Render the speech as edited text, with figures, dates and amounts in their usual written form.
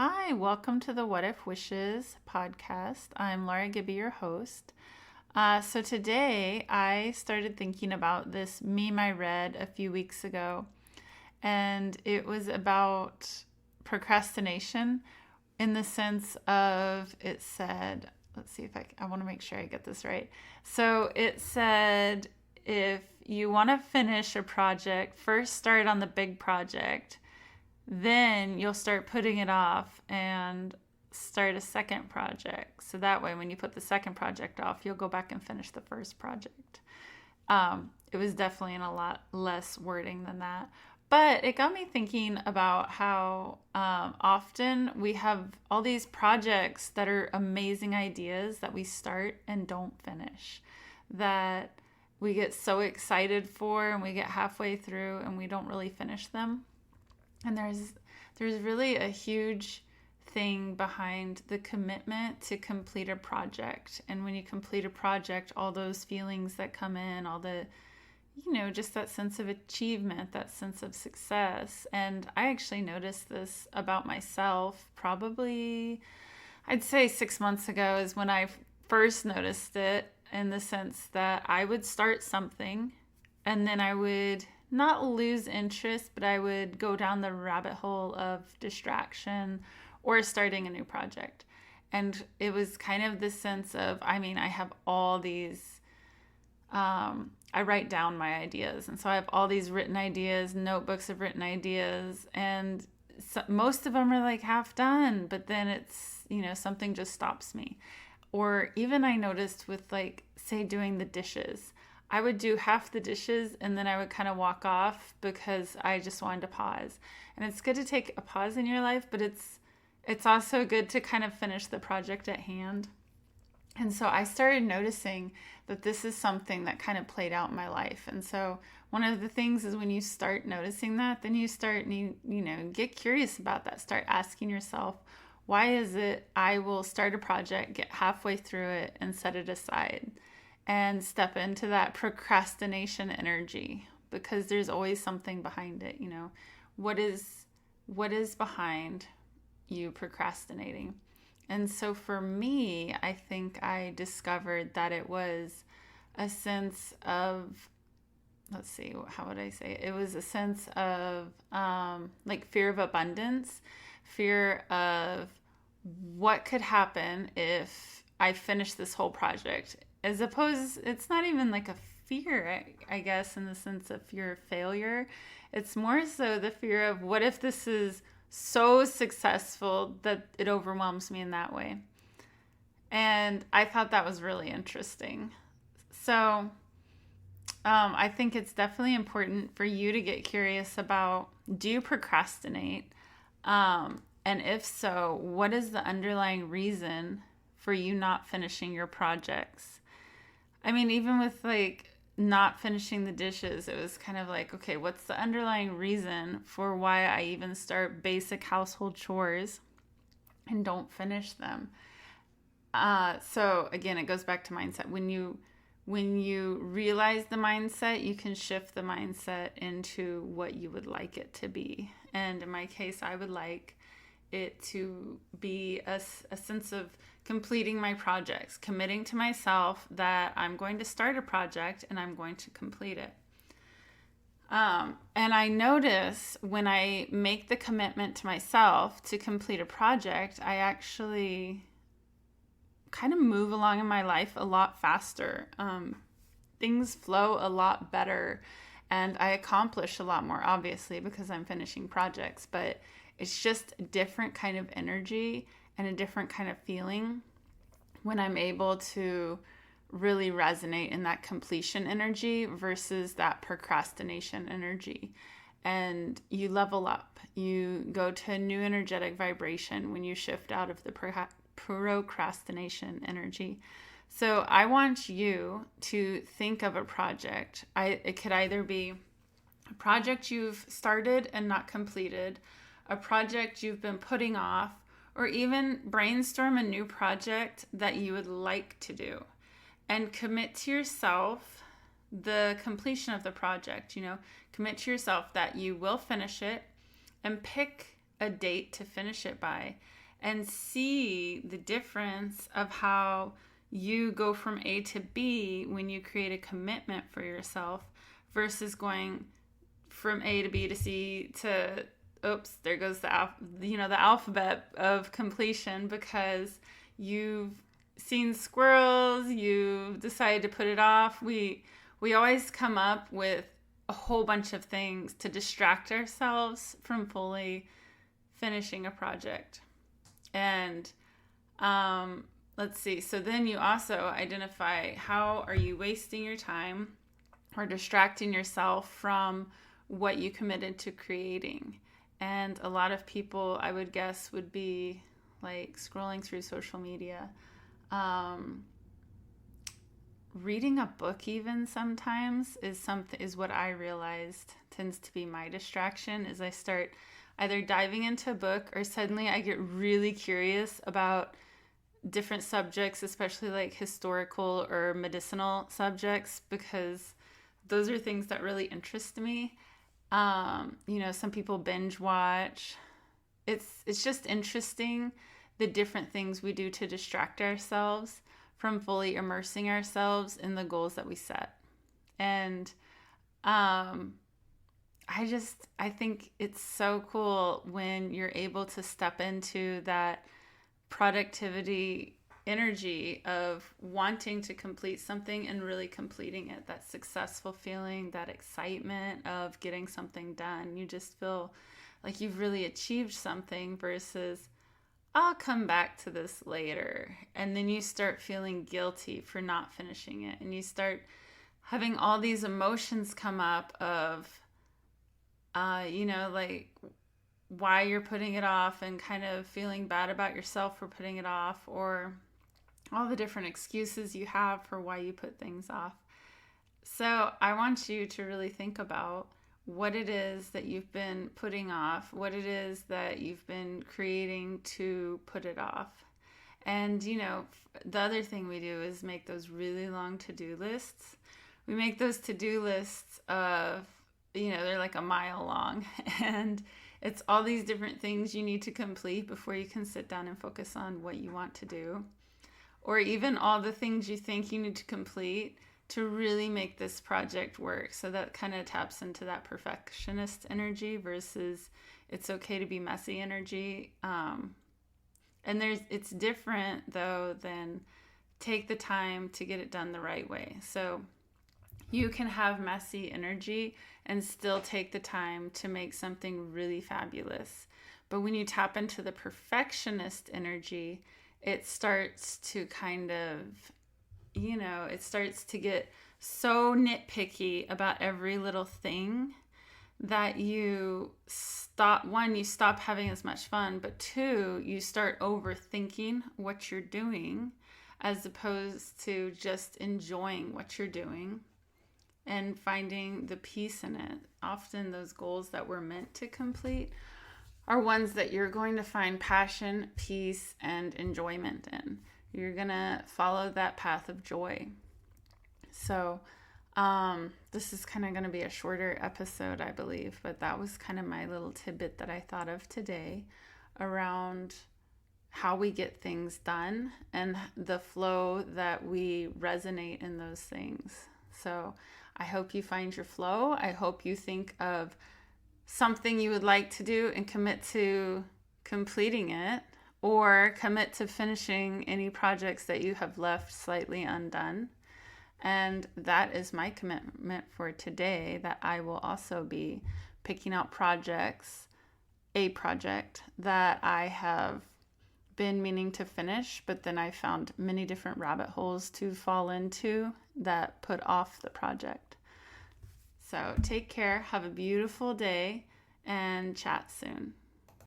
Hi, welcome to the What If Wishes podcast. I'm Laura Gibby, your host. So today I started thinking about this meme I read a few weeks ago, and it was about procrastination in the sense of it said, let's see if I want to make sure I get this right. So it said, if you want to finish a project, first start on the big project. Then you'll start putting it off and start a second project. So that way, when you put the second project off, you'll go back and finish the first project. It was definitely in a lot less wording than that. But it got me thinking about how often we have all these projects that are amazing ideas that we start and don't finish, that we get so excited for and we get halfway through and we don't really finish them. And there's really a huge thing behind the commitment to complete a project. And when you complete a project, all those feelings that come in, all the, just that sense of achievement, that sense of success. And I actually noticed this about myself probably, I'd say 6 months ago is when I first noticed it, in the sense that I would start something and then I would not lose interest, but I would go down the rabbit hole of distraction or starting a new project. And it was kind of this sense of, I have all these, I write down my ideas. And so I have all these written ideas, notebooks of written ideas, and most of them are like half done, but then it's, something just stops me. Or even I noticed with say doing the dishes, I would do half the dishes and then I would kind of walk off because I just wanted to pause. And it's good to take a pause in your life, but it's also good to kind of finish the project at hand. And so I started noticing that this is something that kind of played out in my life. And so one of the things is when you start noticing that, then you start, get curious about that. Start asking yourself, why is it I will start a project, get halfway through it, and set it aside? And step into that procrastination energy, because there's always something behind it. What is behind you procrastinating? And so for me, I think I discovered that it was a sense of, let's see, how would I say it? It was a sense of fear of abundance, fear of what could happen if I finish this whole project. As opposed, it's not even like a fear, I guess, in the sense of fear of failure. It's more so the fear of, what if this is so successful that it overwhelms me in that way? And I thought that was really interesting. So I think it's definitely important for you to get curious about, do you procrastinate? And if so, what is the underlying reason for you not finishing your projects? Even with not finishing the dishes, it was kind of okay, what's the underlying reason for why I even start basic household chores and don't finish them? So again, it goes back to mindset. When you realize the mindset, you can shift the mindset into what you would like it to be. And in my case, I would like it to be a sense of completing my projects, committing to myself that I'm going to start a project and I'm going to complete it. And I notice when I make the commitment to myself to complete a project, I actually kind of move along in my life a lot faster. Things flow a lot better and I accomplish a lot more, obviously, because I'm finishing projects, but it's just a different kind of energy and a different kind of feeling when I'm able to really resonate in that completion energy versus that procrastination energy. And you level up. You go to a new energetic vibration when you shift out of the procrastination energy. So I want you to think of a project. It could either be a project you've started and not completed, a project you've been putting off, or even brainstorm a new project that you would like to do and commit to yourself the completion of the project. Commit to yourself that you will finish it, and pick a date to finish it by and see the difference of how you go from A to B when you create a commitment for yourself versus going from A to B to C to, oops, there goes the alphabet of completion, because you've seen squirrels, you've decided to put it off. We always come up with a whole bunch of things to distract ourselves from fully finishing a project. And let's see. So then you also identify, how are you wasting your time or distracting yourself from what you committed to creating? And a lot of people, I would guess, would be like scrolling through social media, reading a book even sometimes is what I realized tends to be my distraction. Is I start either diving into a book, or suddenly I get really curious about different subjects, especially like historical or medicinal subjects, because those are things that really interest me. Some people binge watch. It's just interesting, the different things we do to distract ourselves from fully immersing ourselves in the goals that we set. And I think it's so cool when you're able to step into that productivity energy of wanting to complete something and really completing it, that successful feeling, that excitement of getting something done. You just feel like you've really achieved something versus, I'll come back to this later. And then you start feeling guilty for not finishing it. And you start having all these emotions come up of, like why you're putting it off, and kind of feeling bad about yourself for putting it off, or all the different excuses you have for why you put things off. So I want you to really think about what it is that you've been putting off, what it is that you've been creating to put it off. And, the other thing we do is make those really long to-do lists. We make those to-do lists of, they're like a mile long, and it's all these different things you need to complete before you can sit down and focus on what you want to do. Or even all the things you think you need to complete to really make this project work. So that kind of taps into that perfectionist energy versus it's okay to be messy energy. And it's different though than take the time to get it done the right way. So you can have messy energy and still take the time to make something really fabulous. But when you tap into the perfectionist energy, it starts to kind of, it starts to get so nitpicky about every little thing that you stop having as much fun, but two, you start overthinking what you're doing as opposed to just enjoying what you're doing and finding the peace in it. Often those goals that we're meant to complete are ones that you're going to find passion, peace, and enjoyment in. You're going to follow that path of joy. So this is kind of going to be a shorter episode, I believe, but that was kind of my little tidbit that I thought of today around how we get things done and the flow that we resonate in those things. So I hope you find your flow. I hope you think of something you would like to do and commit to completing it, or commit to finishing any projects that you have left slightly undone. And that is my commitment for today, that I will also be picking out a project that I have been meaning to finish, but then I found many different rabbit holes to fall into that put off the project. So take care, have a beautiful day, and chat soon.